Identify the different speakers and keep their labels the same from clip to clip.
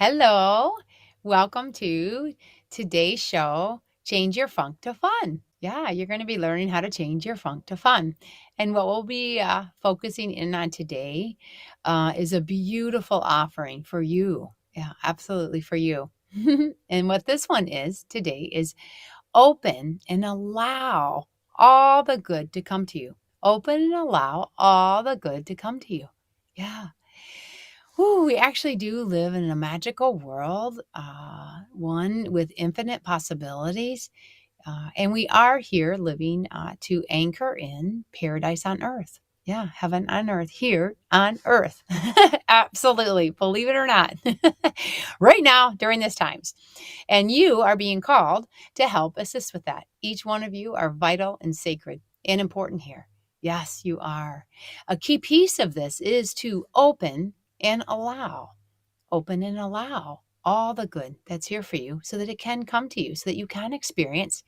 Speaker 1: Hello. Welcome to today's show, Change Your Funk to Fun. Yeah, you're going to be learning how to change your funk to fun. And what we'll be focusing in on today is a beautiful offering for you. Yeah, absolutely for you. And what this one is today is open and allow all the good to come to you. Open and allow all the good to come to you. Yeah. Ooh, we actually do live in a magical world, one with infinite possibilities. And we are here living to anchor in paradise on earth. Yeah, heaven on earth, here on earth. Absolutely. Believe it or not, right now during these times. And you are being called to help assist with that. Each one of you are vital and sacred and important here. Yes, you are. A key piece of this is to open and allow all the good that's here for you so that it can come to you, so that you can experience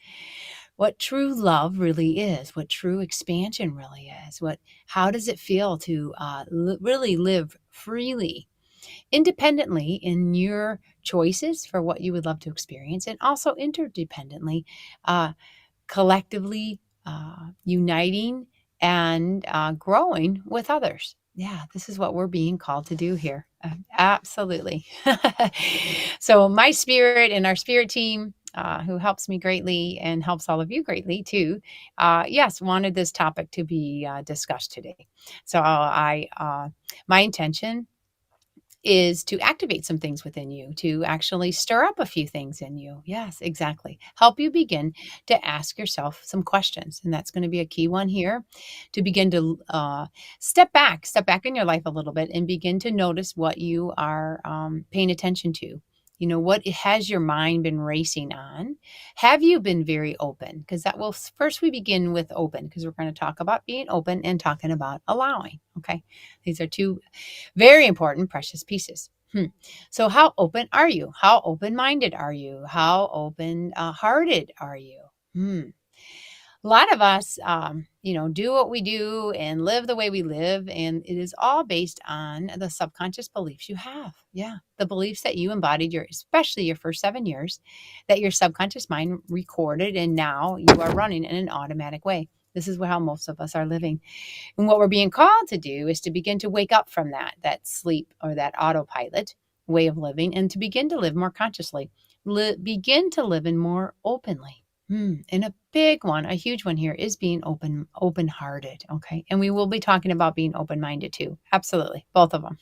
Speaker 1: what true love really is, what true expansion really is, how does it feel to really live freely, independently in your choices for what you would love to experience, and also interdependently, uh, collectively uniting and growing with others. Yeah, this is what we're being called to do here. Absolutely. So, my spirit and our spirit team, who helps me greatly and helps all of you greatly too, yes, wanted this topic to be discussed today. So, my intention is to activate some things within you, to actually stir up a few things in you. Yes, exactly. Help you begin to ask yourself some questions. And that's going to be a key one here to begin to step back in your life a little bit and begin to notice what you are paying attention to. You know, what has your mind been racing on? Have you been very open? Because that will first we begin with open, because we're going to talk about being open and talking about allowing. Okay. These are two very important, precious pieces. So, how open are you? How open minded are you? How open hearted are you? Hmm. A lot of us, do what we do and live the way we live. And it is all based on the subconscious beliefs you have. Yeah. The beliefs that you embodied, especially your first 7 years, that your subconscious mind recorded. And now you are running in an automatic way. This is how most of us are living. And what we're being called to do is to begin to wake up from that sleep or that autopilot way of living and to begin to live more consciously, begin to live in more openly. And a big one, a huge one here is being open-hearted. Okay. And we will be talking about being open-minded too. Absolutely. Both of them.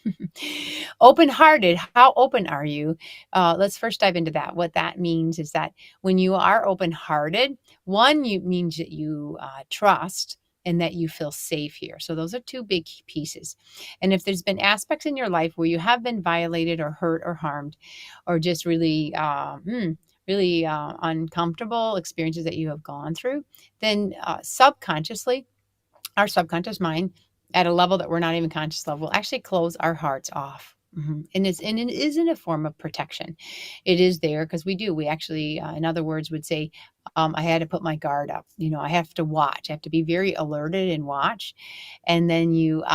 Speaker 1: Open-hearted. How open are you? Let's first dive into that. What that means is that when you are open-hearted, one, you means that you trust and that you feel safe here. So those are two big pieces. And if there's been aspects in your life where you have been violated or hurt or harmed, or just really, really uncomfortable experiences that you have gone through, then subconsciously, our subconscious mind, at a level that we're not even conscious of, will actually close our hearts off. And it is in a form of protection. It is there because we actually, in other words, would say, I had to put my guard up. I have to watch. I have to be very alerted and watch. And then you,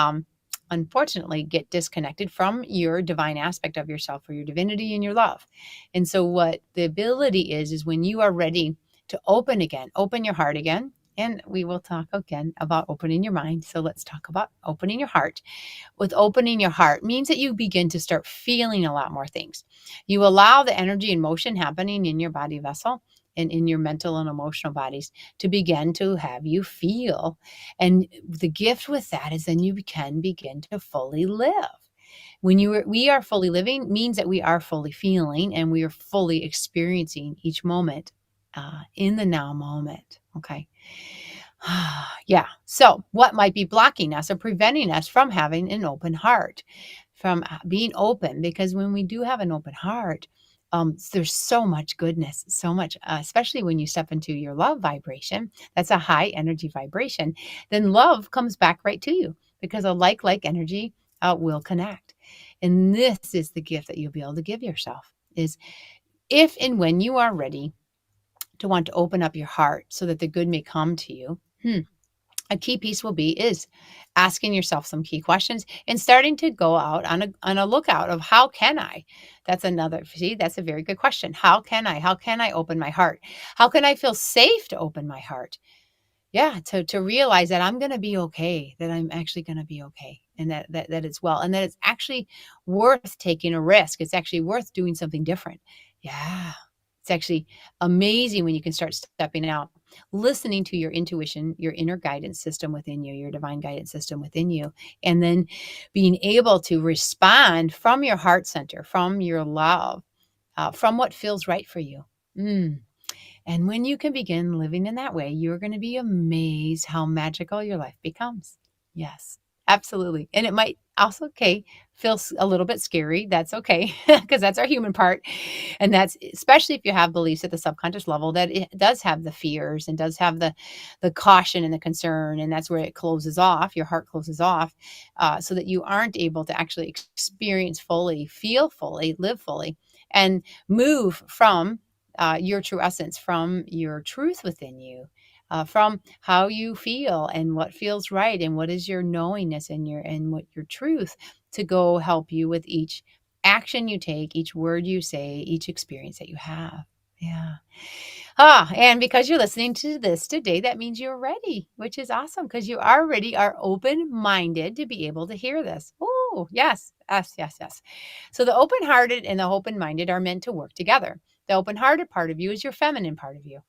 Speaker 1: unfortunately, get disconnected from your divine aspect of yourself or your divinity and your love. And so, what the ability is when you are ready to open again, open your heart again. And we will talk again about opening your mind. So let's talk about opening your heart. With opening your heart means that you begin to start feeling a lot more things. You allow the energy and motion happening in your body vessel and in your mental and emotional bodies to begin to have you feel. And the gift with that is then you can begin to fully live. We are fully living means that we are fully feeling and we are fully experiencing each moment in the now moment. Okay. Yeah. So, what might be blocking us or preventing us from having an open heart, from being open? Because when we do have an open heart, there's so much goodness, so much, especially when you step into your love vibration. That's a high energy vibration. Then love comes back right to you because a like energy will connect. And this is the gift that you'll be able to give yourself is if and when you are ready to want to open up your heart so that the good may come to you. A key piece will be is asking yourself some key questions and starting to go out on a lookout of how can I? That's another, see, that's a very good question. How can I? How can I open my heart? How can I feel safe to open my heart? Yeah, to realize that I'm gonna be okay, that I'm actually gonna be okay, and that it's well, and that it's actually worth taking a risk. It's actually worth doing something different. Yeah. It's actually amazing when you can start stepping out, listening to your intuition, your inner guidance system within you, your divine guidance system within you, and then being able to respond from your heart center, from your love, from what feels right for you. Mm. And when you can begin living in that way, you're going to be amazed how magical your life becomes. Yes, absolutely. And it might also, okay, feel a little bit scary. That's okay, because that's our human part. And that's especially if you have beliefs at the subconscious level that it does have the fears and does have the caution and the concern. And that's where it closes off, your heart closes off, so that you aren't able to actually experience fully, feel fully, live fully, and move from your true essence, from your truth within you, from how you feel and what feels right, and what is your knowingness and what your truth to go help you with each action you take, each word you say, each experience that you have. Yeah. And because you're listening to this today, that means you're ready, which is awesome because you already are open minded to be able to hear this. Oh, yes, yes, yes, yes. So the open hearted and the open minded are meant to work together. The open hearted part of you is your feminine part of you.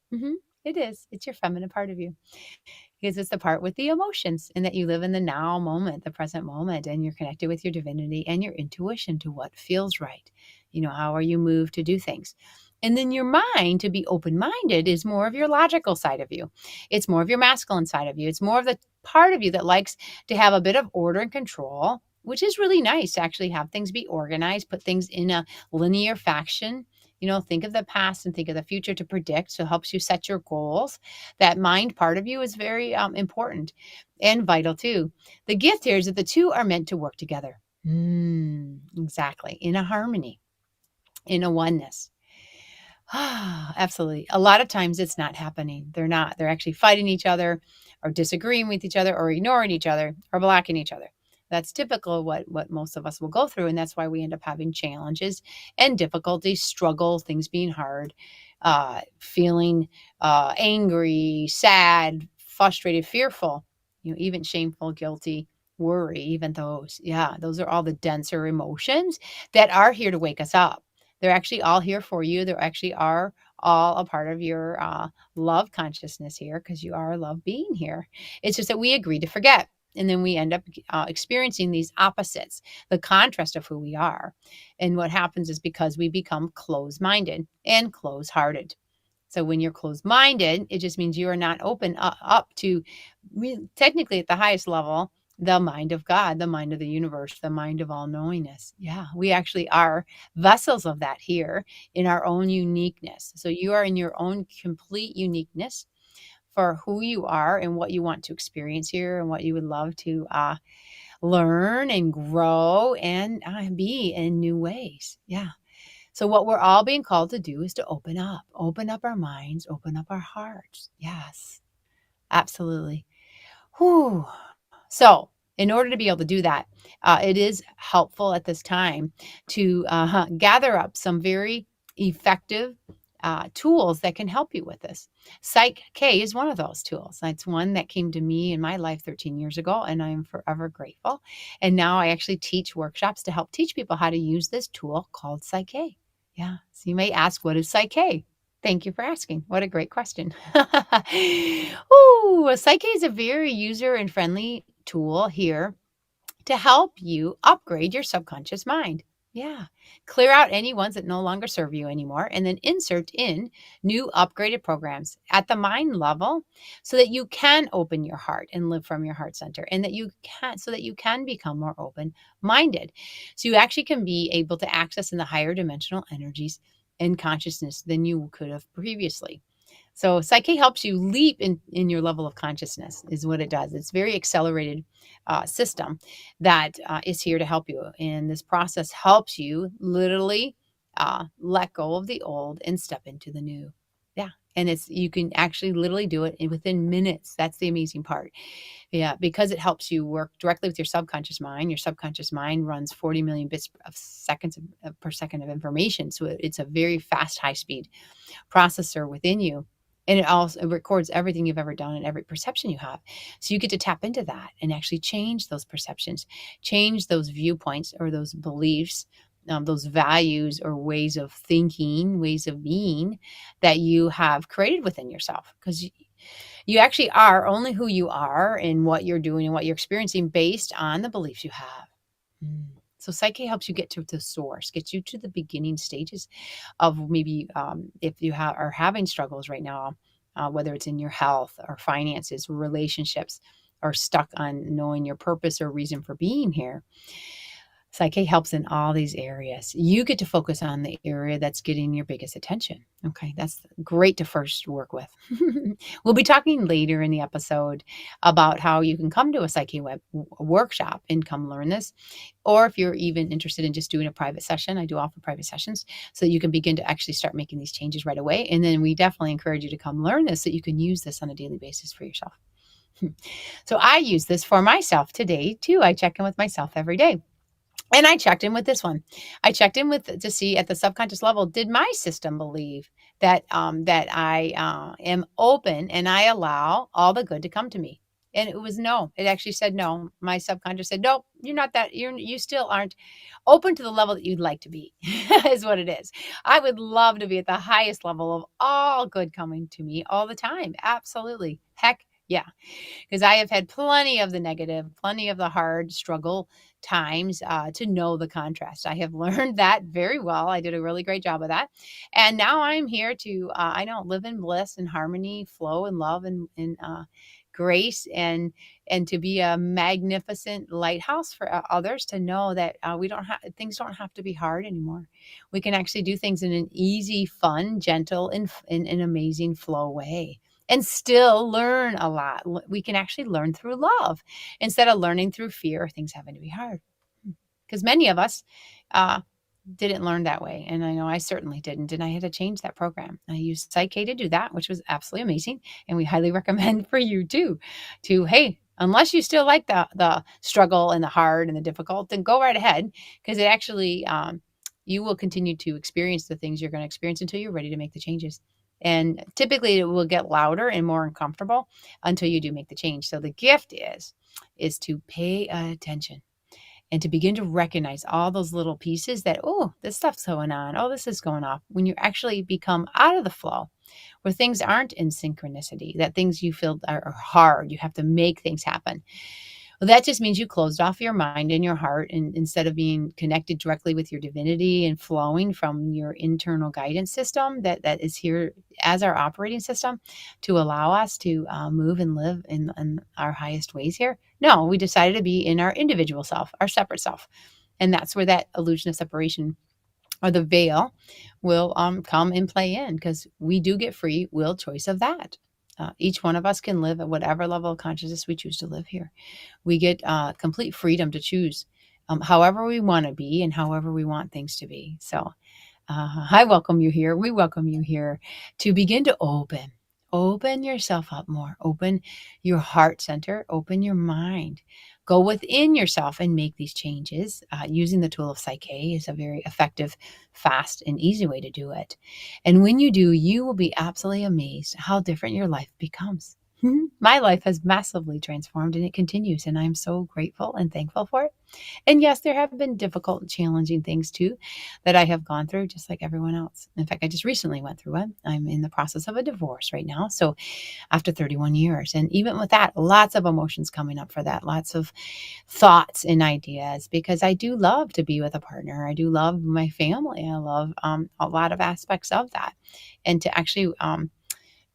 Speaker 1: It is. It's your feminine part of you because it's the part with the emotions and that you live in the now moment, the present moment, and you're connected with your divinity and your intuition to what feels right. How are you moved to do things? And then your mind, to be open minded, is more of your logical side of you. It's more of your masculine side of you. It's more of the part of you that likes to have a bit of order and control, which is really nice to actually have things be organized, put things in a linear fashion. Think of the past and think of the future to predict. So it helps you set your goals. That mind part of you is very important and vital too. The gift here is that the two are meant to work together. Exactly. In a harmony, in a oneness. Absolutely. A lot of times it's not happening. They're not. They're actually fighting each other or disagreeing with each other or ignoring each other or blocking each other. That's typical of what most of us will go through. And that's why we end up having challenges and difficulties, struggle, things being hard, feeling angry, sad, frustrated, fearful, even shameful, guilty, worry, even those. Yeah, those are all the denser emotions that are here to wake us up. They're actually all here for you. They actually are all a part of your love consciousness here because you are a love being here. It's just that we agree to forget. And then we end up experiencing these opposites, the contrast of who we are. And what happens is because we become closed minded and closed hearted. So when you're closed minded, it just means you are not open up to technically at the highest level, the mind of God, the mind of the universe, the mind of all knowingness. Yeah, we actually are vessels of that here in our own uniqueness. So you are in your own complete uniqueness for who you are and what you want to experience here and what you would love to learn and grow and be in new ways. Yeah. So what we're all being called to do is to open up our minds, open up our hearts. Yes, absolutely. Whew. So, in order to be able to do that, it is helpful at this time to gather up some very effective tools that can help you with this. Psych K is one of those tools. It's one that came to me in my life 13 years ago, and I am forever grateful. And now I actually teach workshops to help teach people how to use this tool called Psych K. Yeah. So you may ask, what is Psych K? Thank you for asking. What a great question. Ooh, Psyche is a very user and friendly tool here to help you upgrade your subconscious mind. Yeah. Clear out any ones that no longer serve you anymore and then insert in new upgraded programs at the mind level so that you can open your heart and live from your heart center and that you can become more open minded. So you actually can be able to access in the higher dimensional energies and consciousness than you could have previously. So Psyche helps you leap in your level of consciousness is what it does. It's very accelerated system that is here to help you. And this process helps you literally let go of the old and step into the new. Yeah, and it's you can actually literally do it within minutes. That's the amazing part. Yeah, because it helps you work directly with your subconscious mind. Your subconscious mind runs 40 million bits of seconds per second of information. So it's a very fast, high speed processor within you. And it records everything you've ever done and every perception you have. So you get to tap into that and actually change those perceptions, change those viewpoints or those beliefs, those values or ways of thinking, ways of being that you have created within yourself. Because you actually are only who you are and what you're doing and what you're experiencing based on the beliefs you have. Mm. So Psyche helps you get to the source, gets you to the beginning stages of maybe if you are having struggles right now, whether it's in your health or finances, relationships, or stuck on knowing your purpose or reason for being here. Psyche helps in all these areas. You get to focus on the area that's getting your biggest attention. Okay, that's great to first work with. We'll be talking later in the episode about how you can come to a Psyche workshop and come learn this. Or if you're even interested in just doing a private session, I do offer private sessions so that you can begin to actually start making these changes right away. And then we definitely encourage you to come learn this so you can use this on a daily basis for yourself. So I use this for myself today too. I check in with myself every day. And I checked in with this one. I checked in with to see at the subconscious level, did my system believe that I am open and I allow all the good to come to me? And it was no. It actually said no. My subconscious said, no, you're not that. You still aren't open to the level that you'd like to be. Is what it is. I would love to be at the highest level of all good coming to me all the time. Absolutely. Heck yeah, because I have had plenty of the negative, plenty of the hard struggle times to know the contrast. I have learned that very well. I did a really great job of that. And now I'm here to, I know, live in bliss and harmony, flow and love and grace and to be a magnificent lighthouse for others to know that we don't have things don't have to be hard anymore. We can actually do things in an easy, fun, gentle, and in an amazing flow way and still learn a lot. We can actually learn through love instead of learning through fear or things having to be hard. Because many of us uh, didn't learn that way. And I know I certainly didn't. And I had to change that program. I used Psyche to do that, which was absolutely amazing. And we highly recommend for you too, to, hey, unless you still like the struggle and the hard and the difficult, then go right ahead. Because it actually, you will continue to experience the things you're going to experience until you're ready to make the changes. And typically it will get louder and more uncomfortable until you do make the change. So the gift is to pay attention and to begin to recognize all those little pieces that, oh, this stuff's going on. Oh, this is going off. When you actually become out of the flow, where things aren't in synchronicity, that things you feel are hard, you have to make things happen. Well, that just means you closed off your mind and your heart, and instead of being connected directly with your divinity and flowing from your internal guidance system that is here as our operating system to allow us to move and live in our highest ways here. No, we decided to be in our individual self, our separate self. And that's where that illusion of separation or the veil will come and play in, because we do get free will choice of that. Each one of us can live at whatever level of consciousness we choose to live here. We get complete freedom to choose however we want to be and however we want things to be. So I welcome you here. We welcome you here to begin to open yourself up more, open your heart center, open your mind, go within yourself and make these changes. Using the tool of Psyche is a very effective, fast, and easy way to do it. And when you do, you will be absolutely amazed how different your life becomes. My life has massively transformed and it continues, and I'm so grateful and thankful for it. And yes, there have been difficult and challenging things too that I have gone through, just like everyone else. In fact, I just recently went through one. I'm in the process of a divorce right now. So after 31 years, and even with that, lots of emotions coming up for that, lots of thoughts and ideas, because I do love to be with a partner. I do love my family. I love a lot of aspects of that. And to actually,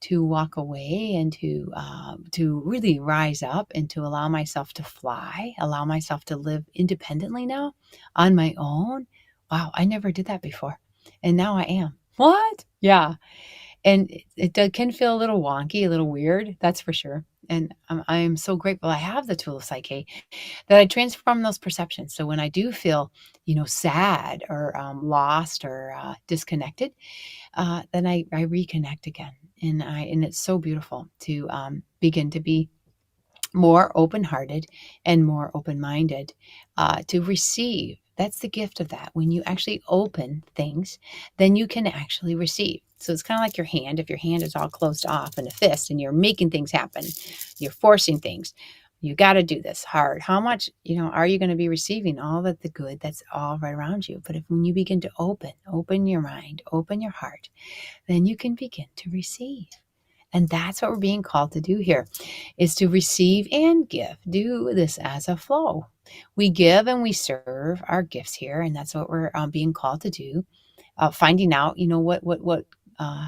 Speaker 1: to walk away and to really rise up and to allow myself to fly, allow myself to live independently now on my own. Wow, I never did that before. And now I am. What? Yeah. And it can feel a little wonky, a little weird, that's for sure. And I am so grateful I have the tool of Psyche that I transform those perceptions. So when I do feel, sad or lost or disconnected, then I reconnect again. And it's so beautiful to begin to be more open hearted and more open minded to receive. That's the gift of that. When you actually open things, then you can actually receive. So it's kind of like your hand. If your hand is all closed off in a fist and you're making things happen, you're forcing things. You got to do this hard. How much, are you going to be receiving all of the good that's all right around you? But if when you begin to open your mind, open your heart, then you can begin to receive. And that's what we're being called to do here, is to receive and give. Do this as a flow. We give and we serve our gifts here, and that's what we're being called to do. Finding out, what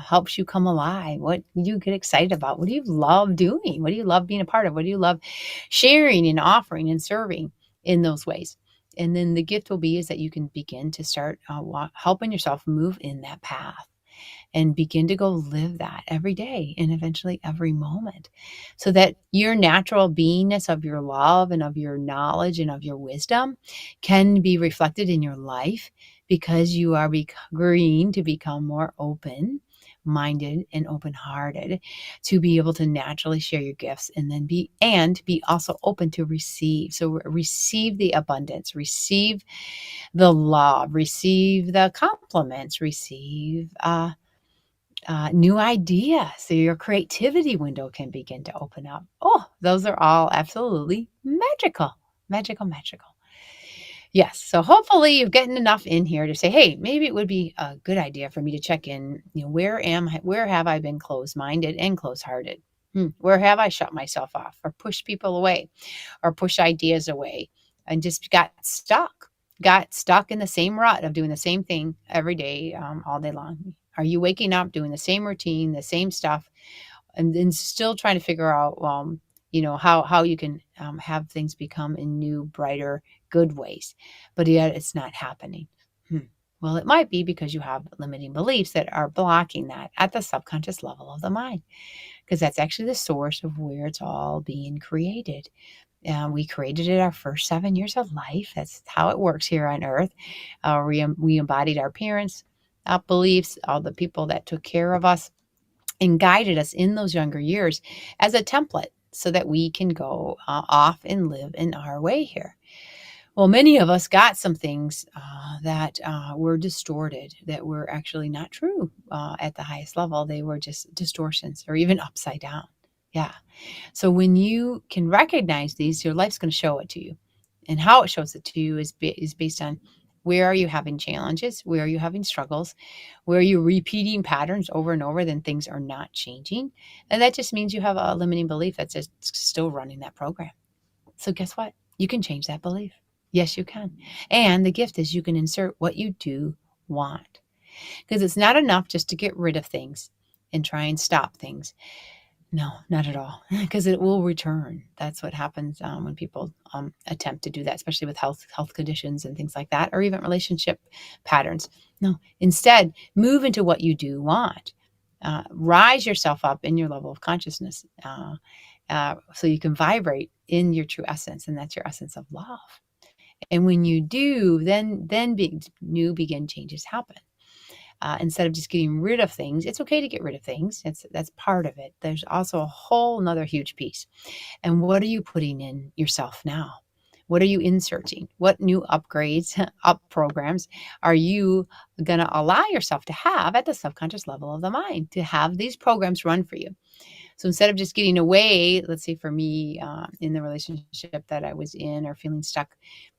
Speaker 1: helps you come alive. What do you get excited about? What do you love doing? What do you love being a part of? What do you love sharing and offering and serving in those ways? And then the gift will be is that you can begin to start helping yourself move in that path and begin to go live that every day and eventually every moment, so that your natural beingness of your love and of your knowledge and of your wisdom can be reflected in your life, because you are agreeing to become more open minded and open hearted, to be able to naturally share your gifts and then be also open to receive. So receive the abundance, receive the love, receive the compliments, receive new ideas, so your creativity window can begin to open up. Oh, those are all absolutely magical, magical, magical. Yes. So hopefully you've gotten enough in here to say, hey, maybe it would be a good idea for me to check in. Where have I been closed-minded and closed-hearted? Where have I shut myself off or pushed people away or pushed ideas away and just got stuck in the same rut of doing the same thing every day, all day long? Are you waking up doing the same routine, the same stuff, and then still trying to figure out, how you can have things become in new, brighter, good ways, but yet it's not happening? Well, it might be because you have limiting beliefs that are blocking that at the subconscious level of the mind, because that's actually the source of where it's all being created. We created it our first 7 years of life. That's how it works here on Earth. We embodied our parents' beliefs, all the people that took care of us and guided us in those younger years as a template, so that we can go off and live in our way here. Well, many of us got some things that were distorted, that were actually not true at the highest level. They were just distortions or even upside down. Yeah. So when you can recognize these, your life's going to show it to you. And how it shows it to you is based on, where are you having challenges? Where are you having struggles? Where are you repeating patterns over and over, then things are not changing? And that just means you have a limiting belief that's just still running that program. So guess what? You can change that belief. Yes, you can. And the gift is you can insert what you do want. Because it's not enough just to get rid of things and try and stop things. No, not at all, because it will return. That's what happens when people attempt to do that, especially with health conditions and things like that, or even relationship patterns. No, instead, move into what you do want. Rise yourself up in your level of consciousness, so you can vibrate in your true essence, and that's your essence of love. And when you do, then new begin changes happen. Instead of just getting rid of things, it's okay to get rid of things. That's part of it. There's also a whole nother huge piece. And what are you putting in yourself now? What are you inserting? What new upgrades, up programs are you going to allow yourself to have at the subconscious level of the mind, to have these programs run for you? So instead of just getting away, let's say for me, in the relationship that I was in, or feeling stuck,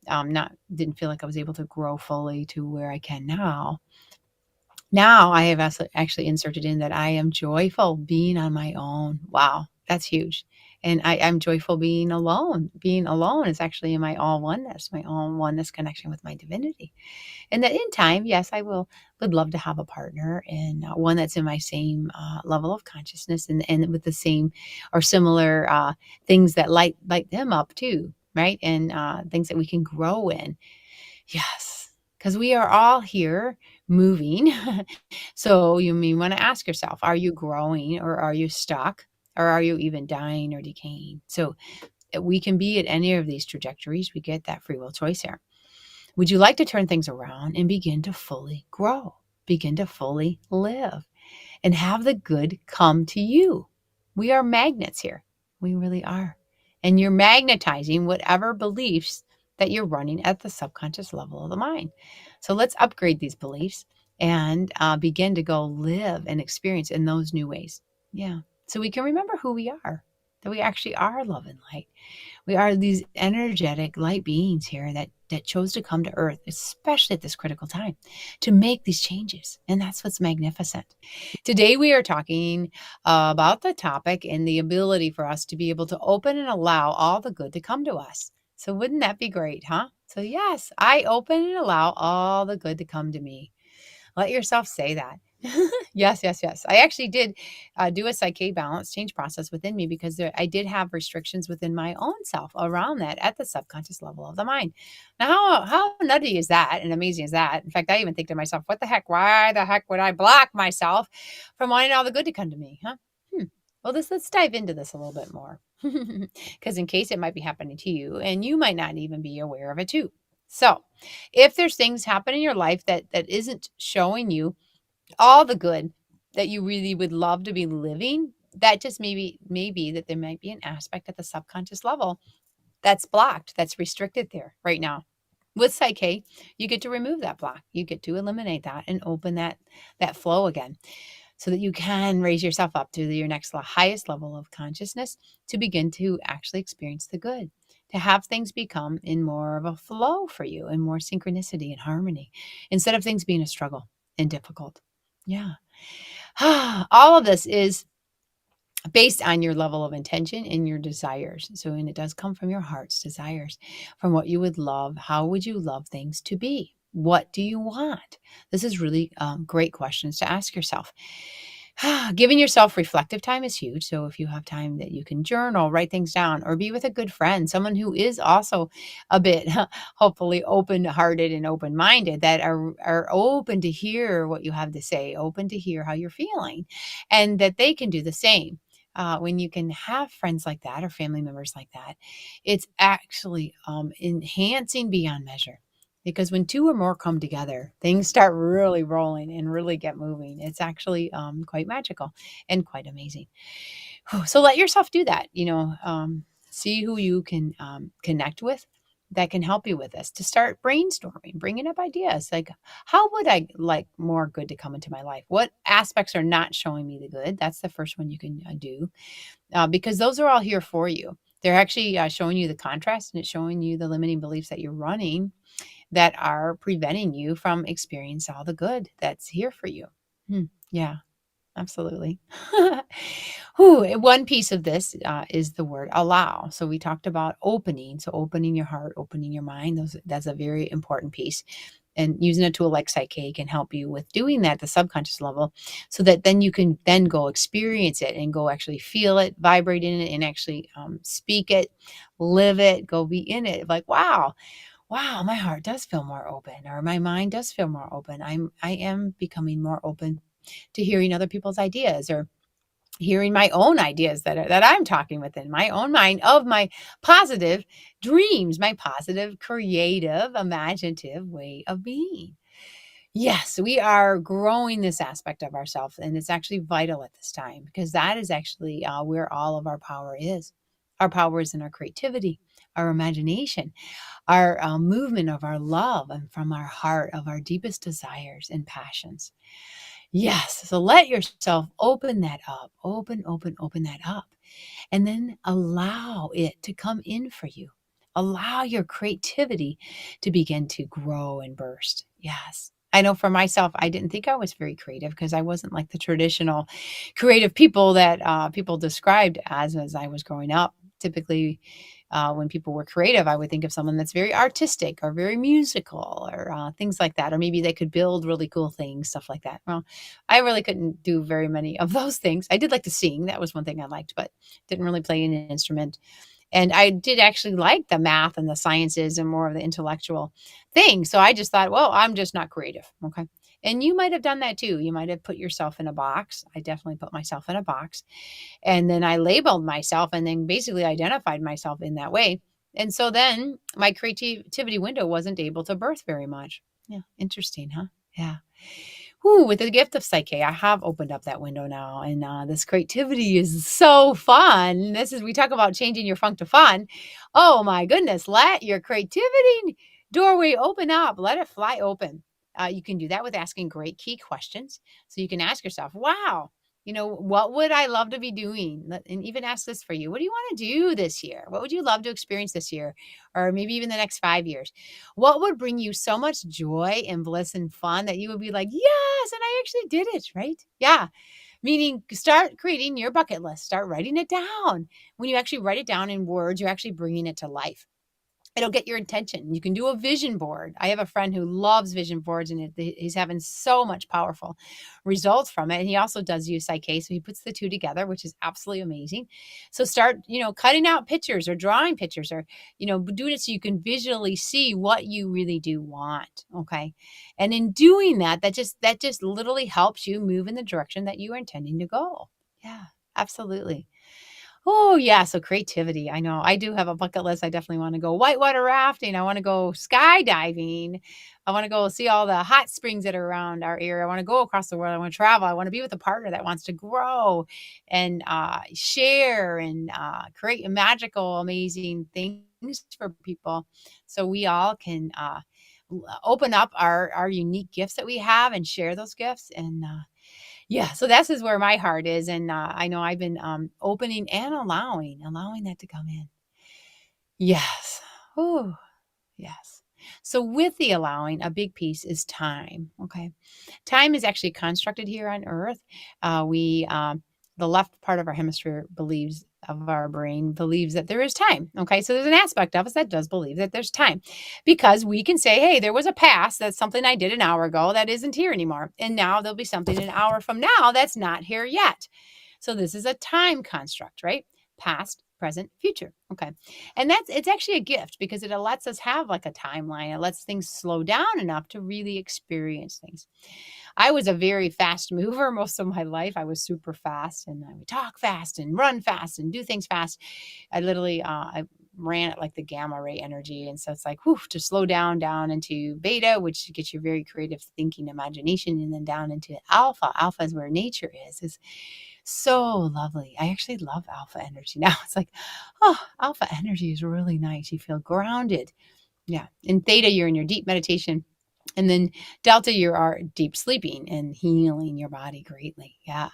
Speaker 1: didn't feel like I was able to grow fully to where I can now. Now I have actually inserted in that I am joyful being on my own. Wow, that's huge. And I'm joyful being alone. Being alone is actually in my all oneness connection with my divinity. And that in time, yes, would love to have a partner, and one that's in my same level of consciousness, and with the same or similar things that light them up too, right? And things that we can grow in. Yes, because we are all here moving. So you may want to ask yourself, are you growing or are you stuck? Or are you even dying or decaying? So we can be at any of these trajectories. We get that free will choice here. Would you like to turn things around and begin to fully grow, begin to fully live, and have the good come to you? We are magnets here. We really are. And you're magnetizing whatever beliefs that you're running at the subconscious level of the mind. So let's upgrade these beliefs and begin to go live and experience in those new ways. Yeah. So we can remember who we are, that we actually are love and light. We are these energetic light beings here that chose to come to earth, especially at this critical time, to make these changes. And that's what's magnificent. Today we are talking about the topic and the ability for us to be able to open and allow all the good to come to us. So wouldn't that be great, huh? So yes, I open and allow all the good to come to me. Let yourself say that. Yes, yes, yes. I actually did do a psyche balance change process within me because I did have restrictions within my own self around that at the subconscious level of the mind. Now, how nutty is that and amazing is that? In fact, I even think to myself, what the heck? Why the heck would I block myself from wanting all the good to come to me? Huh? Well, let's dive into this a little bit more because in case it might be happening to you and you might not even be aware of it too. So, if there's things happen in your life that isn't showing you all the good that you really would love to be living, that just maybe that there might be an aspect at the subconscious level that's blocked, that's restricted there right now. With Psyche, you get to remove that block. You get to eliminate that and open that flow again so that you can raise yourself up to your next highest level of consciousness to begin to actually experience the good, to have things become in more of a flow for you and more synchronicity and harmony instead of things being a struggle and difficult. Yeah. All of this is based on your level of intention and your desires. So, and it does come from your heart's desires, from what you would love. How would you love things to be? What do you want? This is really great questions to ask yourself. Giving yourself reflective time is huge. So if you have time that you can journal, write things down, or be with a good friend, someone who is also a bit hopefully open-hearted and open-minded, that are open to hear what you have to say, open to hear how you're feeling, and that they can do the same. When you can have friends like that or family members like that, it's actually enhancing beyond measure. Because when two or more come together, things start really rolling and really get moving. It's actually quite magical and quite amazing. So let yourself do that. See who you can connect with that can help you with this, to start brainstorming, bringing up ideas like, how would I like more good to come into my life? What aspects are not showing me the good? That's the first one you can do, because those are all here for you. They're actually showing you the contrast, and it's showing you the limiting beliefs that you're running that are preventing you from experiencing all the good that's here for you. Yeah, absolutely. One piece of this is the word allow. So we talked about opening. So opening your heart, opening your mind. That's a very important piece. And using a tool like Psyche can help you with doing that at the subconscious level, so that then you can then go experience it and go actually feel it, vibrate in it, and actually speak it, live it, go be in it. Like, wow, my heart does feel more open, or my mind does feel more open. I am becoming more open to hearing other people's ideas, or hearing my own ideas that I'm talking within my own mind of my positive dreams, my positive, creative, imaginative way of being. Yes, we are growing this aspect of ourselves, and it's actually vital at this time, because that is actually where all of our power is. Our power is in our creativity, our imagination, our movement of our love, and from our heart of our deepest desires and passions. Yes. So let yourself open that up, open that up, and then allow it to come in for you. Allow your creativity to begin to grow and burst. Yes. I know for myself, I didn't think I was very creative because I wasn't like the traditional creative people that people described as I was growing up. Typically, when people were creative, I would think of someone that's very artistic or very musical, or things like that. Or maybe they could build really cool things, stuff like that. Well, I really couldn't do very many of those things. I did like to sing. That was one thing I liked, but didn't really play an instrument. And I did actually like the math and the sciences and more of the intellectual thing. So I just thought, well, I'm just not creative. Okay. And you might have done that too. You might have put yourself in a box. I definitely put myself in a box. And then I labeled myself and then basically identified myself in that way. And so then my creativity window wasn't able to birth very much. Yeah, interesting, huh? Yeah. Ooh, with the gift of Psyche, I have opened up that window now, and this creativity is so fun. This is we talk about changing your funk to fun. Oh my goodness, let your creativity doorway open up. Let it fly open. You can do that with asking great key questions. So you can ask yourself, "Wow, what would I love to be doing?" And even ask this for you: "What do you want to do this year? What would you love to experience this year, or maybe even the next 5 years?" What would bring you so much joy and bliss and fun that you would be like, "Yes, and I actually did it," right? Yeah. Meaning start creating your bucket list, start writing it down. When you actually write it down in words, you're actually bringing it to life. It'll get your attention. You can do a vision board. I have a friend who loves vision boards, and he's having so much powerful results from it. And he also does use Psyche, so he puts the two together, which is absolutely amazing. So start, cutting out pictures or drawing pictures, or doing it so you can visually see what you really do want. Okay, and in doing that, that just literally helps you move in the direction that you are intending to go. Yeah, absolutely. Oh, yeah, so creativity, I know. I do have a bucket list. I definitely wanna go whitewater rafting, I wanna go skydiving, I wanna go see all the hot springs that are around our area, I wanna go across the world, I wanna travel, I wanna be with a partner that wants to grow and, share and, create magical, amazing things for people so we all can, open up our unique gifts that we have and share those gifts and, yeah, so this is where my heart is, and, I know I've been, opening and allowing that to come in. Yes. Ooh, yes. So with the allowing, a big piece is time, okay? Time is actually constructed here on Earth. The left part of our hemisphere believes of our brain believes that there is time. Okay, so there's an aspect of us that does believe that there's time, because we can say, "Hey, there was a past. That's something I did an hour ago that isn't here anymore, and now there'll be something an hour from now that's not here yet." So this is a time construct, right? Past, present, future. Okay. And it's actually a gift because it lets us have like a timeline. It lets things slow down enough to really experience things. I was a very fast mover most of my life. I was super fast and I would talk fast and run fast and do things fast. I ran at like the gamma ray energy. And so it's like, whew, to slow down into beta, which gets you very creative thinking, imagination, and then down into alpha. Alpha is where nature is so lovely. I actually love alpha energy now. It's like, oh, alpha energy is really nice. You feel grounded. Yeah. In theta, you're in your deep meditation. And then delta, you are deep sleeping and healing your body greatly. Yeah.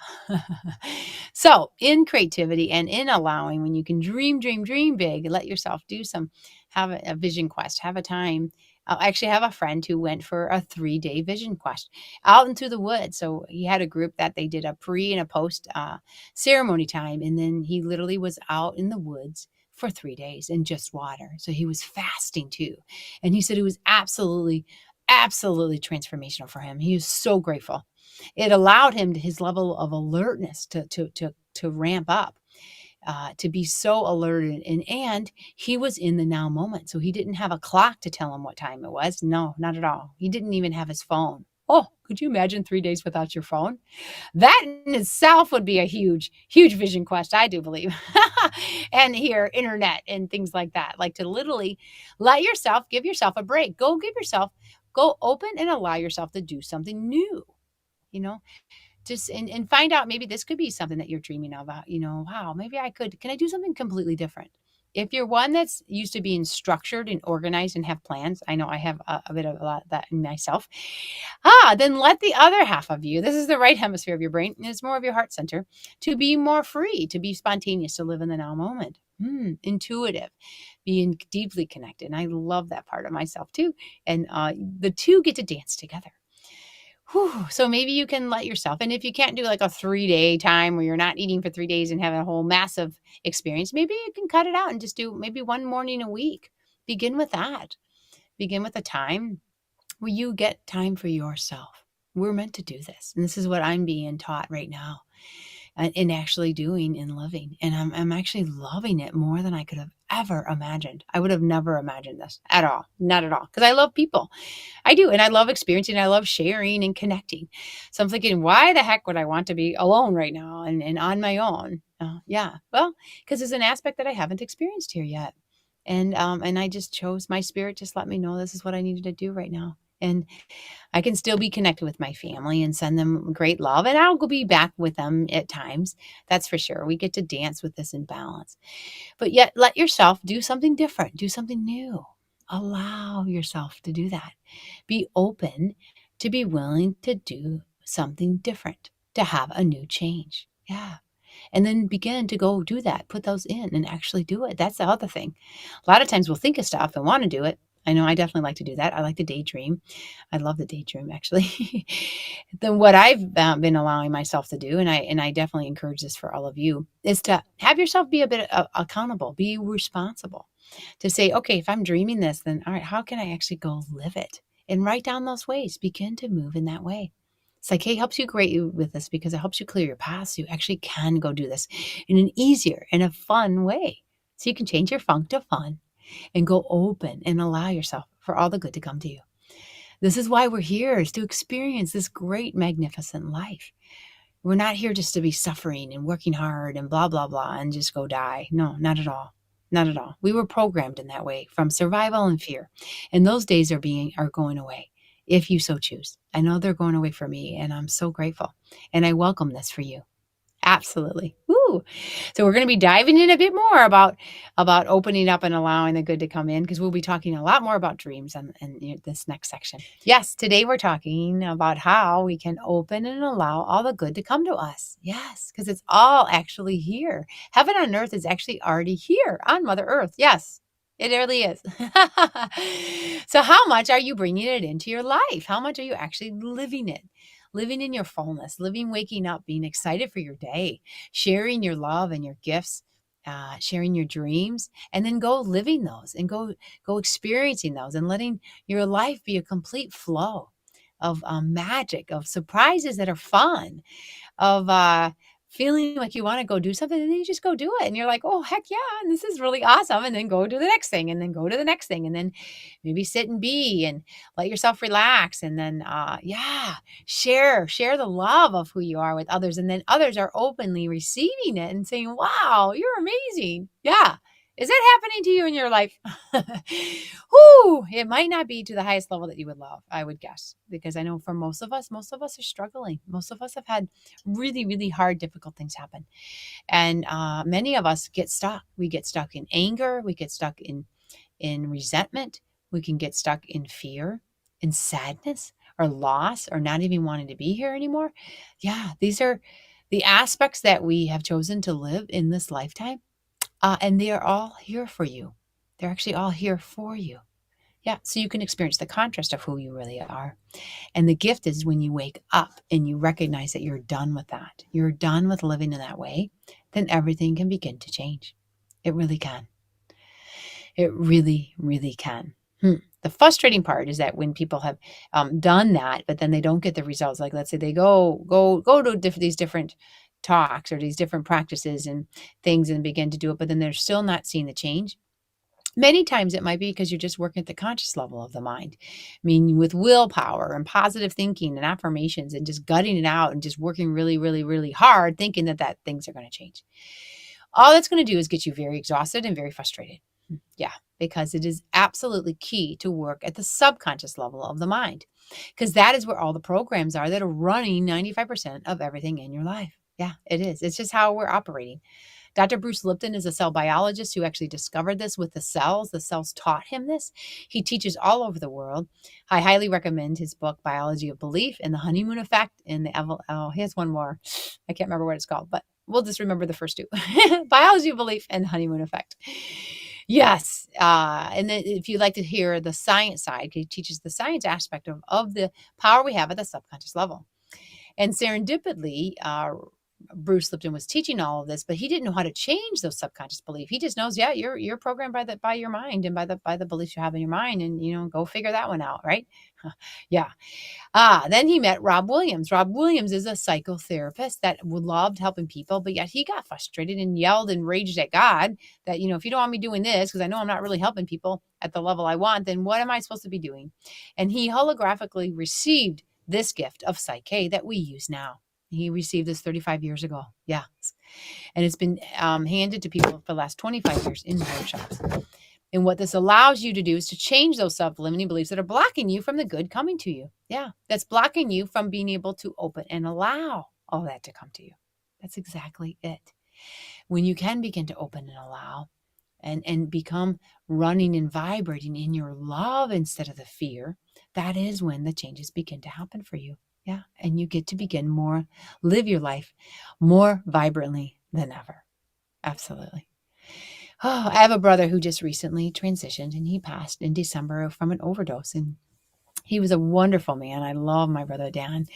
Speaker 1: So in creativity and in allowing, when you can dream big, let yourself have a vision quest, have a time. I actually have a friend who went for a 3-day vision quest out into the woods. So he had a group that they did a pre and a post ceremony time. And then he literally was out in the woods for 3 days in just water. So he was fasting too. And he said it was absolutely transformational for him. He was so grateful. It allowed him his level of alertness to ramp up, to be so alerted, and he was in the now moment. So he didn't have a clock to tell him what time it was. No, not at all. He didn't even have his phone. Oh, could you imagine 3 days without your phone? That in itself would be a huge vision quest, I do believe. And here, internet and things like that. Like to literally give yourself a break. Go open and allow yourself to do something new, you know? Just and find out maybe this could be something that you're dreaming of. Wow, maybe can I do something completely different? If you're one that's used to being structured and organized and have plans, I know I have a bit of a lot of that in myself. Then let the other half of you, this is the right hemisphere of your brain, and it's more of your heart center, to be more free, to be spontaneous, to live in the now moment. Intuitive, being deeply connected. And I love that part of myself too. And the two get to dance together. Whew. So maybe you can let yourself, and if you can't do like a 3-day time where you're not eating for 3 days and have a whole massive experience, maybe you can cut it out and just do maybe one morning a week. Begin with that. Begin with a time where you get time for yourself. We're meant to do this. And this is what I'm being taught right now and actually doing and living. And I'm actually loving it more than I could have ever imagined. I would have never imagined this at all. Not at all. Because I love people. I do. And I love experiencing. I love sharing and connecting. So I'm thinking, why the heck would I want to be alone right now and on my own? Yeah. Well, because there's an aspect that I haven't experienced here yet. And I just chose, my spirit just let me know this is what I needed to do right now. And I can still be connected with my family and send them great love. And I'll go be back with them at times. That's for sure. We get to dance with this imbalance. But yet let yourself do something different, do something new. Allow yourself to do that. Be open to be willing to do something different, to have a new change. Yeah. And then begin to go do that. Put those in and actually do it. That's the other thing. A lot of times we'll think of stuff and want to do it. I know I definitely like to do that. I like to daydream. I love the daydream actually. Then what I've been allowing myself to do, and I definitely encourage this for all of you, is to have yourself be a bit accountable, be responsible, to say, okay, if I'm dreaming this, then all right, how can I actually go live it? And write down those ways. Begin to move in that way. Psyche helps you great with this because it helps you clear your path so you actually can go do this in an easier and a fun way. So you can change your funk to fun and go open and allow yourself for all the good to come to you. This is why we're here, is to experience this great, magnificent life. We're not here just to be suffering and working hard and blah, blah, blah, and just go die. No, not at all. Not at all. We were programmed in that way from survival and fear. And those days are going away if you so choose. I know they're going away for me, and I'm so grateful. And I welcome this for you. Absolutely. Woo. So we're going to be diving in a bit more about opening up and allowing the good to come in, because we'll be talking a lot more about dreams in this next section. Yes, today we're talking about how we can open and allow all the good to come to us. Yes, because it's all actually here. Heaven on earth is actually already here on Mother Earth. Yes, it really is. So how much are you bringing it into your life? How much are you actually living it? Living in your fullness, waking up, being excited for your day, sharing your love and your gifts, sharing your dreams, and then go living those and go experiencing those and letting your life be a complete flow of magic, of surprises that are fun, of feeling like you want to go do something, and then you just go do it. And you're like, oh, heck yeah, and this is really awesome. And then go to the next thing, and then go to the next thing, and then maybe sit and be and let yourself relax. And then, share the love of who you are with others. And then others are openly receiving it and saying, wow, you're amazing. Yeah. Is that happening to you in your life? Whew, it might not be to the highest level that you would love, I would guess, because I know for most of us are struggling. Most of us have had really, really hard, difficult things happen. And many of us get stuck. We get stuck in anger. We get stuck in resentment. We can get stuck in fear, in sadness, or loss, or not even wanting to be here anymore. Yeah, these are the aspects that we have chosen to live in this lifetime. And they are all here for you. They're actually all here for you. Yeah, so you can experience the contrast of who you really are. And the gift is when you wake up and you recognize that you're done with that. You're done with living in that way, then everything can begin to change. It really can. It really, really can. The frustrating part is that when people have done that, but then they don't get the results. Like, let's say they go to these different talks or these different practices and things and begin to do it, but then they're still not seeing the change. Many times it might be because you're just working at the conscious level of the mind. I mean, with willpower and positive thinking and affirmations and just gutting it out and just working really, really, really hard, thinking that things are going to change. All that's going to do is get you very exhausted and very frustrated. Yeah, because it is absolutely key to work at the subconscious level of the mind, because that is where all the programs are that are running 95% of everything in your life. Yeah, it is. It's just how we're operating. Dr. Bruce Lipton is a cell biologist who actually discovered this with the cells. The cells taught him this. He teaches all over the world. I highly recommend his book, Biology of Belief and the Honeymoon Effect. And he has one more. I can't remember what it's called, but we'll just remember the first two. Biology of Belief and the Honeymoon Effect. Yes. And then if you'd like to hear the science side, he teaches the science aspect of the power we have at the subconscious level. And serendipitously, Bruce Lipton was teaching all of this, but he didn't know how to change those subconscious beliefs. He just knows, yeah, you're programmed by your mind and by the beliefs you have in your mind, and go figure that one out, right? Yeah. Then he met Rob Williams. Rob Williams is a psychotherapist that loved helping people, but yet he got frustrated and yelled and raged at God that, if you don't want me doing this, because I know I'm not really helping people at the level I want, then what am I supposed to be doing? And he holographically received this gift of Psyche that we use now. He received this 35 years ago. Yeah. And it's been handed to people for the last 25 years in workshops. And what this allows you to do is to change those self-limiting beliefs that are blocking you from the good coming to you. Yeah, that's blocking you from being able to open and allow all that to come to you. That's exactly it. When you can begin to open and allow and become running and vibrating in your love instead of the fear, that is when the changes begin to happen for you. Yeah, and you get to begin live your life more vibrantly than ever. Absolutely. Oh, I have a brother who just recently transitioned, and he passed in December from an overdose. And he was a wonderful man. I love my brother Dan.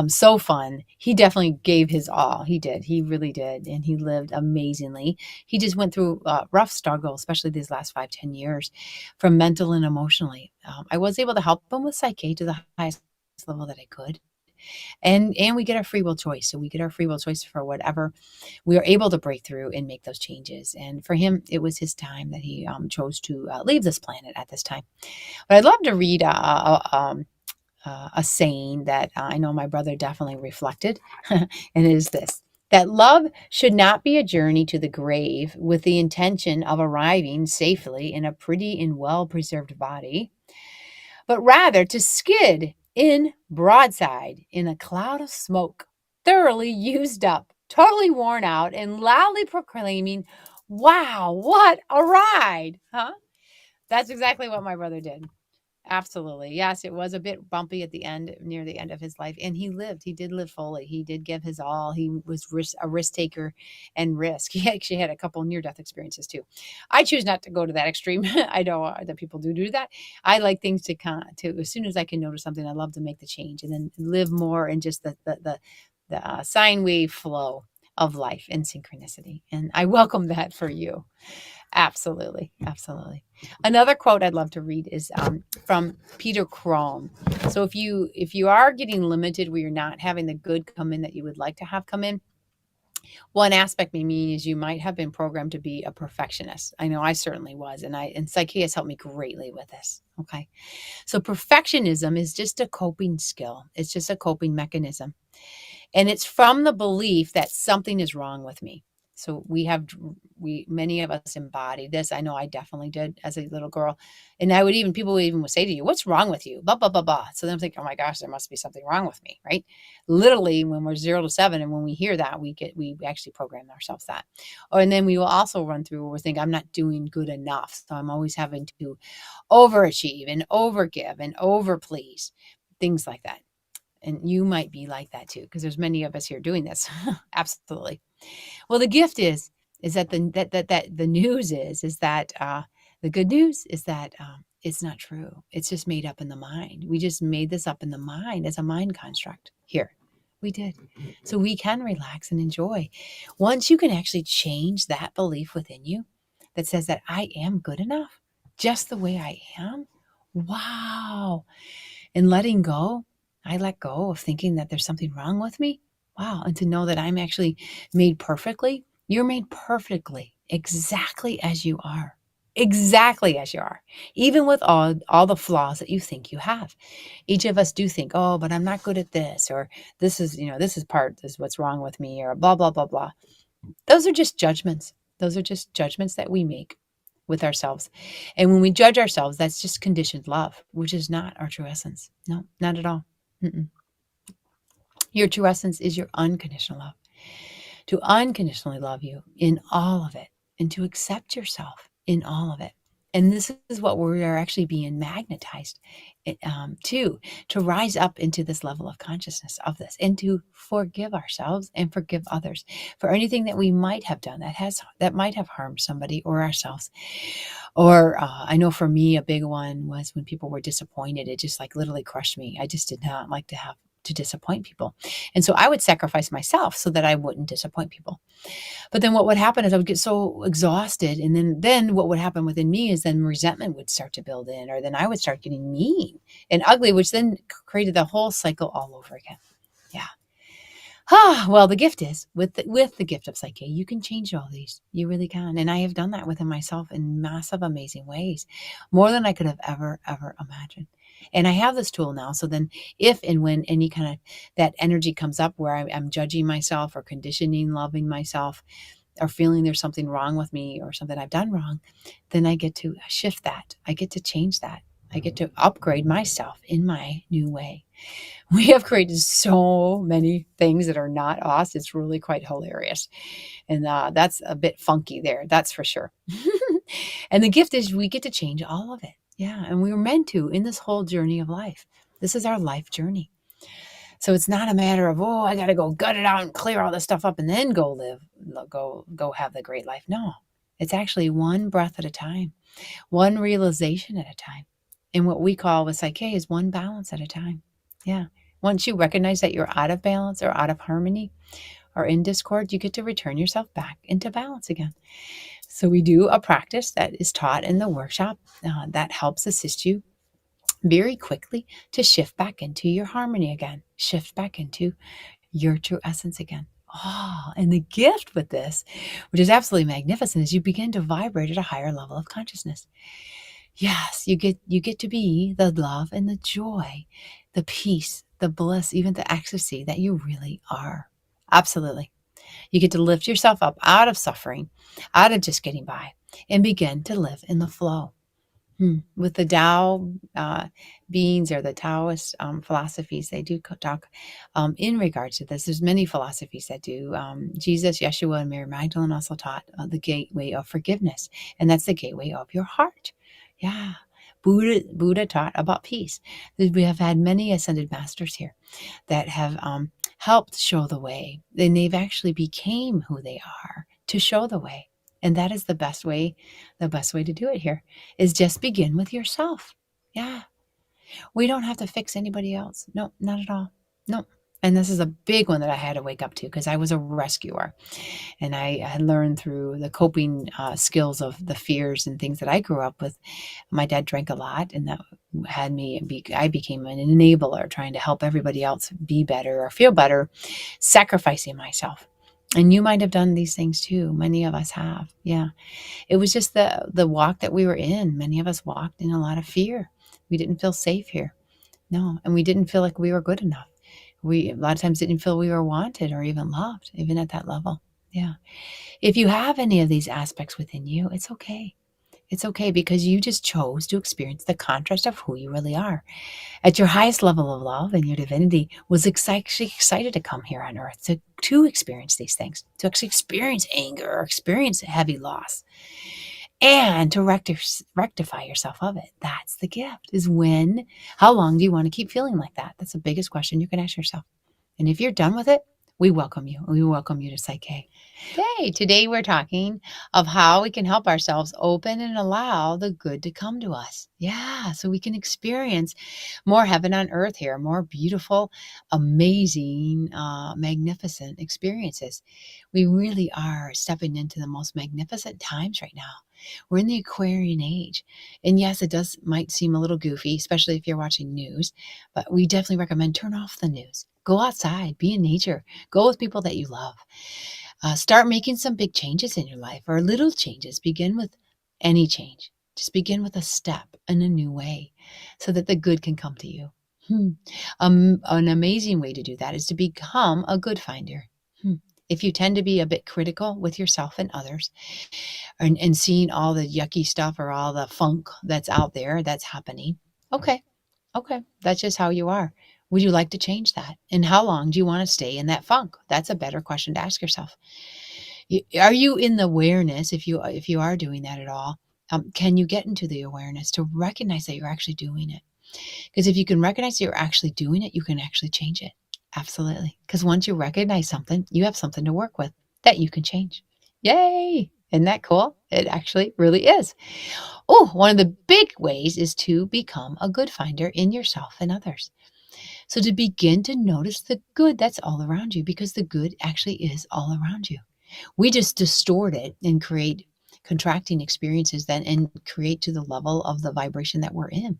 Speaker 1: So fun. He definitely gave his all. He did. He really did. And he lived amazingly. He just went through a rough struggle, especially these last 5-10 years, from mental and emotionally. I was able to help him with Psyche to the highest level that I could. And we get our free will choice. So we get our free will choice for whatever we are able to break through and make those changes. And for him, it was his time that he chose to leave this planet at this time. But I'd love to read a saying that I know my brother definitely reflected, and it is this: that love should not be a journey to the grave with the intention of arriving safely in a pretty and well-preserved body, but rather to skid in broadside in a cloud of smoke, thoroughly used up, totally worn out, and loudly proclaiming, "Wow, what a ride!" Huh? That's exactly what my brother did. Absolutely. Yes, it was a bit bumpy at the end, near the end of his life. And he lived. He did live fully. He did give his all. He was a risk taker and risk. He actually had a couple near-death experiences too. I choose not to go to that extreme. I know that people do that. I like things to as soon as I can notice something, I love to make the change and then live more in just the sine wave flow of life and synchronicity. And I welcome that for you. Absolutely. Absolutely. Another quote I'd love to read is from Peter Kroll. So if you are getting limited where you're not having the good come in that you would like to have come in, one aspect may mean is you might have been programmed to be a perfectionist. I know I certainly was, and Psyche has helped me greatly with this. Okay. So perfectionism is just a coping skill. It's just a coping mechanism. And it's from the belief that something is wrong with me. So many of us embody this. I know I definitely did as a little girl. And people would say to you, "What's wrong with you?" Blah, blah, blah, blah. So then I'm thinking, oh my gosh, there must be something wrong with me, right? Literally when we're 0 to 7. And when we hear that, we actually program ourselves that. And then we will also run through where we think I'm not doing good enough. So I'm always having to overachieve and overgive and overplease, things like that. And you might be like that too, because there's many of us here doing this. Absolutely. Well, the gift is that the news is that the good news is that it's not true. It's just made up in the mind. We just made this up in the mind as a mind construct. Here, we did. So we can relax and enjoy. Once you can actually change that belief within you that says that I am good enough, just the way I am. Wow. And letting go. I let go of thinking that there's something wrong with me. Wow. And to know that I'm actually made perfectly. You're made perfectly, exactly as you are. Exactly as you are. Even with all the flaws that you think you have. Each of us do think, oh, but I'm not good at this, or this is what's wrong with me, or blah, blah, blah, blah. Those are just judgments. Those are just judgments that we make with ourselves. And when we judge ourselves, that's just conditioned love, which is not our true essence. No, not at all. Mm-mm. Your true essence is your unconditional love. To unconditionally love you in all of it and to accept yourself in all of it. And this is what we are actually being magnetized to rise up into this level of consciousness of this and to forgive ourselves and forgive others for anything that we might have done that might have harmed somebody or ourselves. Or I know for me, a big one was when people were disappointed. It just like literally crushed me. I just did not like to have to disappoint people. And so I would sacrifice myself so that I wouldn't disappoint people. But then what would happen is I would get so exhausted. And then what would happen within me is then resentment would start to build in, or then I would start getting mean and ugly, which then created the whole cycle all over again. Yeah. Well, the gift is with the gift of Psyche, you can change all these. You really can. And I have done that within myself in massive, amazing ways, more than I could have ever imagined. And I have this tool now. So then if and when any kind of that energy comes up where I'm judging myself or conditioning, loving myself, or feeling there's something wrong with me or something I've done wrong, then I get to shift that. I get to change that. I get to upgrade myself in my new way. We have created so many things that are not us. It's really quite hilarious. And that's a bit funky there. That's for sure. And the gift is we get to change all of it. Yeah. And we were meant to in this whole journey of life. This is our life journey. So it's not a matter of, oh, I got to go gut it out and clear all this stuff up and then go live, go have the great life. No, it's actually one breath at a time, one realization at a time. And what we call with Psyche is one balance at a time. Yeah. Once you recognize that you're out of balance or out of harmony or in discord, you get to return yourself back into balance again. So we do a practice that is taught in the workshop that helps assist you very quickly to shift back into your harmony again, shift back into your true essence again. Oh, and the gift with this, which is absolutely magnificent, is you begin to vibrate at a higher level of consciousness. Yes, you get to be the love and the joy, the peace, the bliss, even the ecstasy that you really are. Absolutely. You get to lift yourself up out of suffering, out of just getting by, and begin to live in the flow. With the Tao beings or the Taoist philosophies, they do talk in regards to this. There's many philosophies that do. Jesus, Yeshua, and Mary Magdalene also taught the gateway of forgiveness, and that's the gateway of your heart. Yeah. Buddha taught about peace. We have had many ascended masters here that have helped show the way, and they've actually became who they are to show the way. And that is the best way to do it here is just begin with yourself. Yeah. We don't have to fix anybody else. No, not at all. No. And this is a big one that I had to wake up to because I was a rescuer. And I had learned through the coping skills of the fears and things that I grew up with. My dad drank a lot, and that had I became an enabler, trying to help everybody else be better or feel better, sacrificing myself. And you might have done these things too. Many of us have. Yeah. It was just the walk that we were in. Many of us walked in a lot of fear. We didn't feel safe here. No. And we didn't feel like we were good enough. We a lot of times didn't feel we were wanted or even loved, even at that level. Yeah. If you have any of these aspects within you, it's okay. It's okay because you just chose to experience the contrast of who you really are. At your highest level of love and your divinity was actually excited to come here on earth to experience these things, to actually experience anger or experience heavy loss and to rectify yourself of it. That's the gift is how long do you want to keep feeling like that? That's the biggest question you can ask yourself. And if you're done with it, we welcome you. We welcome you to Psyche. Okay, today we're talking of how we can help ourselves open and allow the good to come to us. Yeah, so we can experience more heaven on earth here, more beautiful, amazing, magnificent experiences. We really are stepping into the most magnificent times right now. We're in the Aquarian age. And yes, it might seem a little goofy, especially if you're watching news, but we definitely recommend turn off the news. Go outside, be in nature, go with people that you love. Start making some big changes in your life or little changes. Begin with any change. Just begin with a step in a new way so that the good can come to you. An amazing way to do that is to become a good finder. If you tend to be a bit critical with yourself and others and seeing all the yucky stuff or all the funk that's out there that's happening, okay, that's just how you are. Would you like to change that? And how long do you want to stay in that funk? That's a better question to ask yourself. Are you in the awareness, if you are doing that at all, can you get into the awareness to recognize that you're actually doing it? Because if you can recognize that you're actually doing it, you can actually change it. Absolutely. Because once you recognize something, you have something to work with that you can change. Yay! Isn't that cool? It actually really is. Oh, one of the big ways is to become a good finder in yourself and others. So to begin to notice the good that's all around you, because the good actually is all around you. We just distort it and create contracting experiences then and create to the level of the vibration that we're in.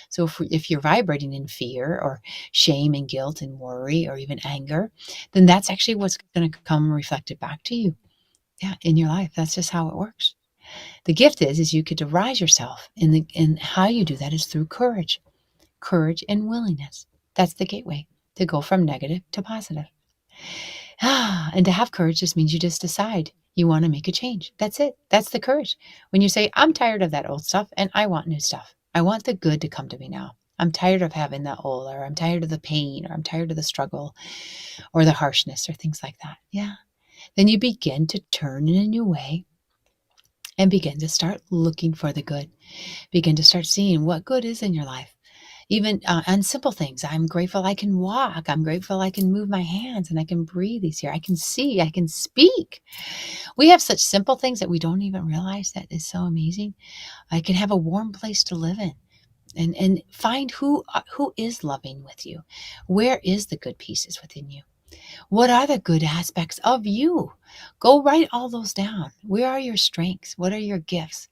Speaker 1: So if you're vibrating in fear or shame and guilt and worry or even anger, then that's actually what's going to come reflected back to you. Yeah, in your life. That's just how it works. The gift is you get to rise yourself, and how you do that is through courage and willingness. That's the gateway to go from negative to positive. And to have courage just means you just decide you want to make a change. That's it. That's the courage. When you say, I'm tired of that old stuff and I want new stuff. I want the good to come to me now. I'm tired of having that old, or I'm tired of the pain, or I'm tired of the struggle or the harshness or things like that. Yeah. Then you begin to turn in a new way and begin to start looking for the good. Begin to start seeing what good is in your life. Even on simple things. I'm grateful I can walk. I'm grateful I can move my hands and I can breathe easier. I can see. I can speak. We have such simple things that we don't even realize that is so amazing. I can have a warm place to live in. And find who is loving with you. Where is the good pieces within you? What are the good aspects of you? Go write all those down. Where are your strengths? What are your gifts?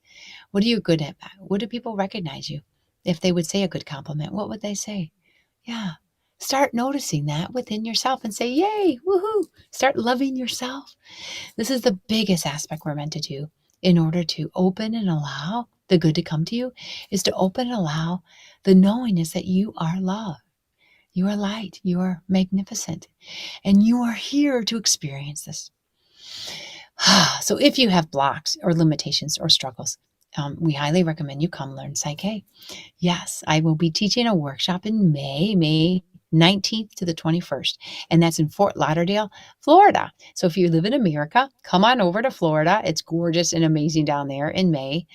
Speaker 1: What are you good at? What do people recognize you? If they would say a good compliment, what would they say? Yeah. Start noticing that within yourself and say, yay, woohoo. Start loving yourself. This is the biggest aspect we're meant to do in order to open and allow the good to come to you, is to open and allow the knowingness that you are love. You are light. You are magnificent. And you are here to experience this. So if you have blocks or limitations or struggles, we highly recommend you come learn Psyche. Yes, I will be teaching a workshop in May 19th to the 21st, and that's in Fort Lauderdale, Florida. So if you live in America, come on over to Florida. It's gorgeous and amazing down there in May.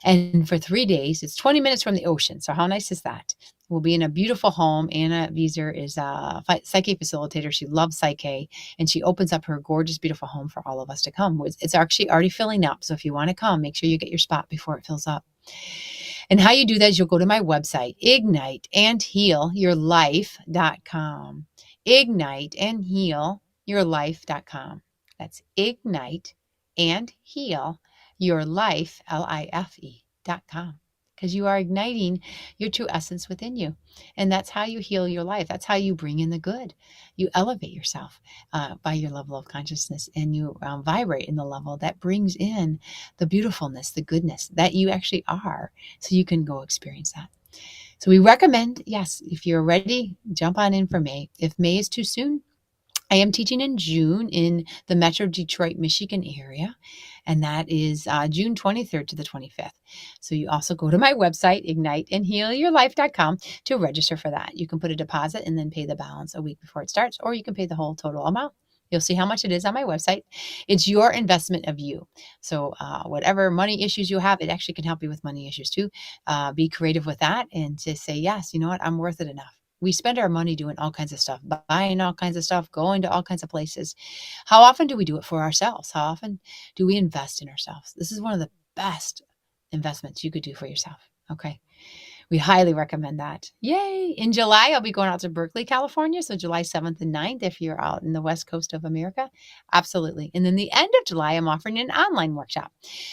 Speaker 1: And for 3 days, it's 20 minutes from the ocean. So how nice is that? We'll be in a beautiful home. Anna Mazur is a Psyche facilitator. She loves Psyche, and she opens up her gorgeous, beautiful home for all of us to come. It's actually already filling up. So if you want to come, make sure you get your spot before it fills up. And how you do that is you'll go to my website, igniteandhealyourlife.com. Igniteandhealyourlife.com. That's igniteandhealyourlife.com. Because you are igniting your true essence within you. And that's how you heal your life. That's how you bring in the good. You elevate yourself by your level of consciousness, and you vibrate in the level that brings in the beautifulness, the goodness that you actually are, so you can go experience that. So we recommend, yes, if you're ready, jump on in for May. If May is too soon, I am teaching in June in the Metro Detroit, Michigan area, and that is June 23rd to the 25th. So you also go to my website, igniteandhealyourlife.com, to register for that. You can put a deposit and then pay the balance a week before it starts, or you can pay the whole total amount. You'll see how much it is on my website. It's your investment of you. So whatever money issues you have, it actually can help you with money issues too. Be creative with that and to say, yes, you know what, I'm worth it enough. We spend our money doing all kinds of stuff, buying all kinds of stuff, going to all kinds of places. How often do we do it for ourselves? How often do we invest in ourselves? This is one of the best investments you could do for yourself. Okay. We highly recommend that. Yay. In July, I'll be going out to Berkeley, California. So July 7th and 9th, if you're out in the West Coast of America. Absolutely. And then the end of July, I'm offering an online workshop.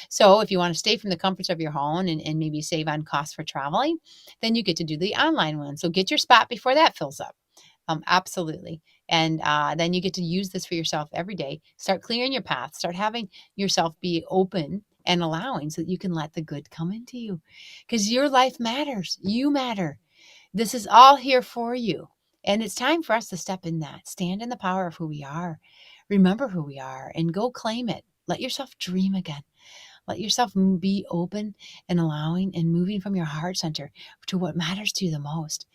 Speaker 1: So if you want to stay from the comforts of your home and maybe save on costs for traveling, then you get to do the online one. So get your spot before that fills up. Absolutely. And then you get to use this for yourself every day. Start clearing your path. Start having yourself be open and allowing so that you can let the good come into you, because your life matters. You matter. This is all here for you. And it's time for us to step in that, stand in the power of who we are, remember who we are, and go claim it. Let yourself dream again. Let yourself be open and allowing and moving from your heart center to what matters to you the most,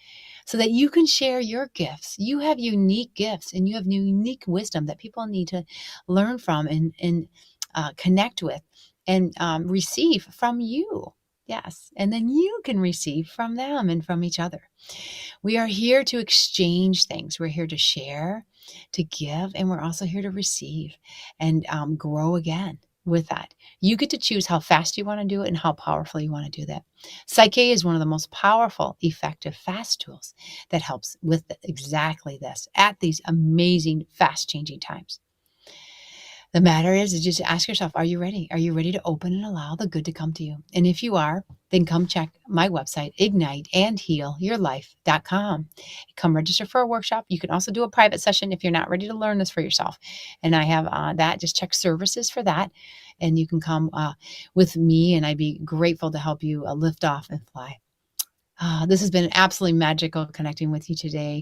Speaker 1: so that you can share your gifts. You have unique gifts and you have unique wisdom that people need to learn from and connect with and receive from you. Yes. And then you can receive from them and from each other. We are here to exchange things. We're here to share, to give, and we're also here to receive and grow again. with that. You get to choose how fast you want to do it and how powerful you want to do that. Psyche is one of the most powerful, effective, fast tools that helps with exactly this at these amazing, fast changing times. The matter is just ask yourself, are you ready? Are you ready to open and allow the good to come to you? And if you are, then come check my website, igniteandhealyourlife.com. Come register for a workshop. You can also do a private session if you're not ready to learn this for yourself. And I have that. Just check services for that. And you can come with me, and I'd be grateful to help you lift off and fly. This has been absolutely magical connecting with you today.